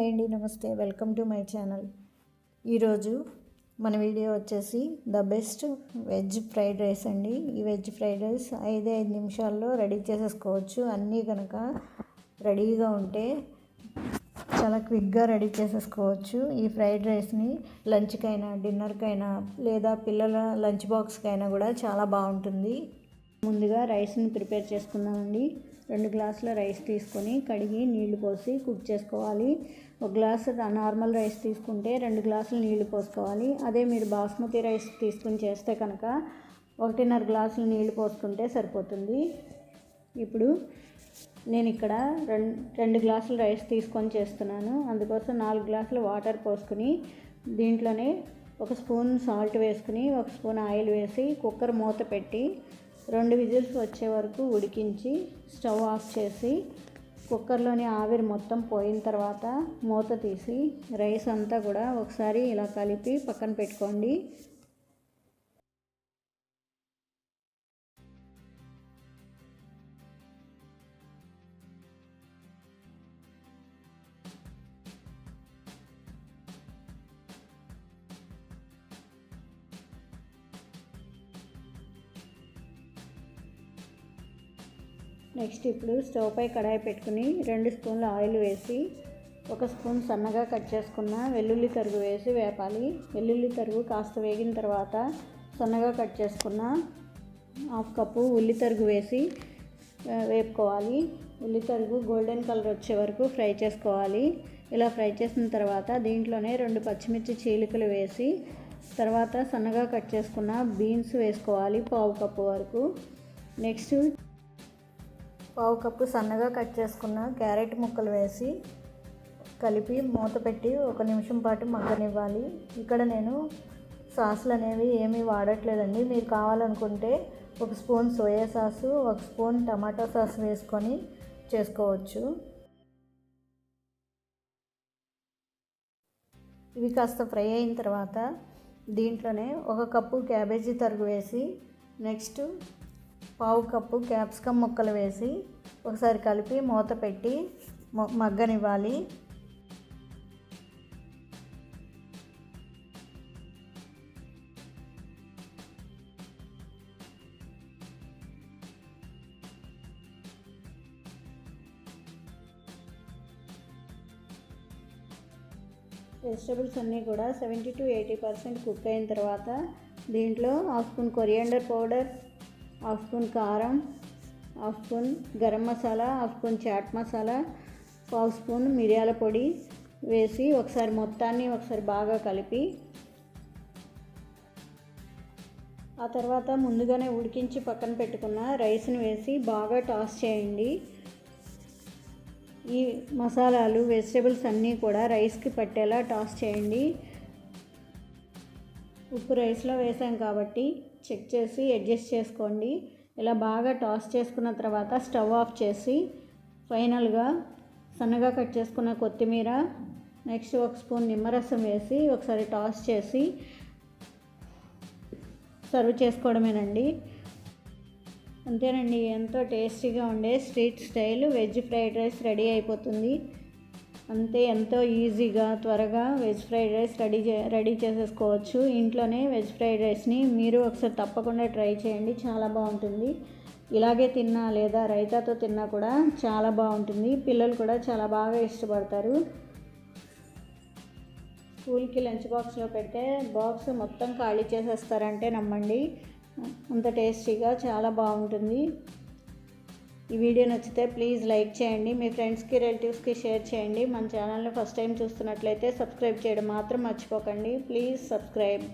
Hi అండి, నమస్తే, welcome to my channel. ఈరోజు మన వీడియో వచ్చేసి the best veg fried rice అండి. ఈ వెజ్ ఫ్రైడ్ రైస్ 5 నిమిషాల్లో రెడీ చేసేసుకోవచ్చు. అన్నీ కనుక రెడీగా ఉంటే చాలా క్విక్గా రెడీ చేసేసుకోవచ్చు. ఈ ఫ్రైడ్ రైస్ని లంచ్కైనా డిన్నర్కైనా లేదా పిల్లల లంచ్ బాక్స్కైనా కూడా చాలా బాగుంటుంది. ముందుగా రైస్ని ప్రిపేర్ చేసుకుందామండి. 2 గ్లాసుల రైస్ తీసుకొని కడిగి నీళ్లు పోసి కుక్ చేసుకోవాలి. 1 గ్లాసు నార్మల్ రైస్ తీసుకుంటే 2 గ్లాసులు నీళ్లు పోసుకోవాలి. అదే మీరు బాస్మతి రైస్ తీసుకుని చేస్తే కనుక 1.5 గ్లాసులు నీళ్లు పోసుకుంటే సరిపోతుంది. ఇప్పుడు నేను ఇక్కడ 2 గ్లాసుల రైస్ తీసుకొని చేస్తున్నాను. అందుకోసం 4 గ్లాసులు వాటర్ పోసుకుని దీంట్లోనే 1 స్పూన్ సాల్ట్ వేసుకుని 1 స్పూన్ ఆయిల్ వేసి కుక్కర్ మూత పెట్టి 2 విజిల్స్ వచ్చే వరకు ఉడికించి స్టవ్ ఆఫ్ చేసి కుక్కర్లోని ఆవిరి మొత్తం పోయిన తర్వాత మూత తీసి రైస్ అంతా కూడా ఒకసారి ఇలా కలిపి పక్కన పెట్టుకోండి. నెక్స్ట్ ఇప్పుడు స్టవ్ పై కడాయి పెట్టుకుని 2 స్పూన్ల ఆయిల్ వేసి 1 స్పూన్ సన్నగా కట్ చేసుకున్న వెల్లుల్లి తరుగు వేసి వేపాలి. వెల్లుల్లి తరుగు కాస్త వేగిన తర్వాత సన్నగా కట్ చేసుకున్న 1/2 కప్పు ఉల్లి తరుగు వేసి వేపుకోవాలి. ఉల్లి తరుగు గోల్డెన్ కలర్ వచ్చే వరకు ఫ్రై చేసుకోవాలి. ఇలా ఫ్రై చేసిన తర్వాత దీంట్లోనే 2 పచ్చిమిర్చి చీలికలు వేసి తర్వాత సన్నగా కట్ చేసుకున్న బీన్స్ వేసుకోవాలి 1/2 కప్పు వరకు. నెక్స్ట్ 1/2 కప్పు సన్నగా కట్ చేసుకున్న క్యారెట్ ముక్కలు వేసి కలిపి మూత పెట్టి 1 నిమిషం పాటు మగ్గనివ్వాలి. ఇక్కడ నేను సాసులు అనేవి ఏమీ వాడట్లేదండి. మీరు కావాలనుకుంటే 1 spoon soya sauce 1 spoon tomato sauce వేసుకొని చేసుకోవచ్చు. ఇవి కాస్త ఫ్రై అయిన తర్వాత దీంట్లోనే 1 కప్పు క్యాబేజీ తరుగు వేసి నెక్స్ట్ 1/2 కప్పు క్యాప్సికమ్ ముక్కలు వేసి ఒకసారి కలిపి మూత పెట్టి మగ్గనివ్వాలి. వెజిటబుల్స్ అన్నీ కూడా 70 to 80% కుక్ అయిన తర్వాత దీంట్లో 1/2 స్పూన్ కొరియాండర్ పౌడర్, 1/2 స్పూన్ కారం, 1/2 spoon garam masala, 1/2 spoon chaat masala, 1/2 spoon మిరియాల పొడి వేసి ఒకసారి మొత్తాన్ని బాగా కలిపి ఆ తర్వాత ముందుగానే ఉడికించి పక్కన పెట్టుకున్న రైస్ని వేసి బాగా టాస్ చేయండి. ఈ మసాలాలు వెజిటబుల్స్ అన్నీ కూడా రైస్కి పట్టేలా టాస్ చేయండి. ఉప్పు రైస్లో వేసాం కాబట్టి చెక్ చేసి అడ్జస్ట్ చేసుకోండి. ఇలా బాగా టాస్ చేసుకున్న తర్వాత స్టవ్ ఆఫ్ చేసి ఫైనల్గా సన్నగా కట్ చేసుకున్న కొత్తిమీర నెక్స్ట్ 1 స్పూన్ నిమ్మరసం వేసి ఒకసారి టాస్ చేసి సర్వ్ చేసుకోవడమేనండి. అంతేనండి, ఎంతో టేస్టీగా ఉండే street style veg fried rice ready అయిపోతుంది. అంతే, ఎంతో ఈజీగా త్వరగా వెజ్ ఫ్రైడ్ రైస్ రెడీ చేసేసుకోవచ్చు. ఇంట్లోనే వెజ్ ఫ్రైడ్ రైస్ని మీరు ఒకసారి తప్పకుండా ట్రై చేయండి, చాలా బాగుంటుంది. ఇలాగే తిన్నా లేదా రైతాతో తిన్నా కూడా చాలా బాగుంటుంది. పిల్లలు కూడా చాలా బాగా ఇష్టపడతారు. స్కూల్కి లంచ్ బాక్స్లో పెడితే బాక్స్ మొత్తం ఖాళీ చేసేస్తారంటే నమ్మండి, అంత టేస్టీగా చాలా బాగుంటుంది. ఈ వీడియో నచ్చితే ప్లీజ్ లైక్ చేయండి, మీ ఫ్రెండ్స్కి రిలేటివ్స్కి షేర్ చేయండి. మన ఛానల్ని ఫస్ట్ టైం చూస్తున్నట్లయితే సబ్స్క్రైబ్ చేయడం మాత్రం మర్చిపోకండి. Please subscribe.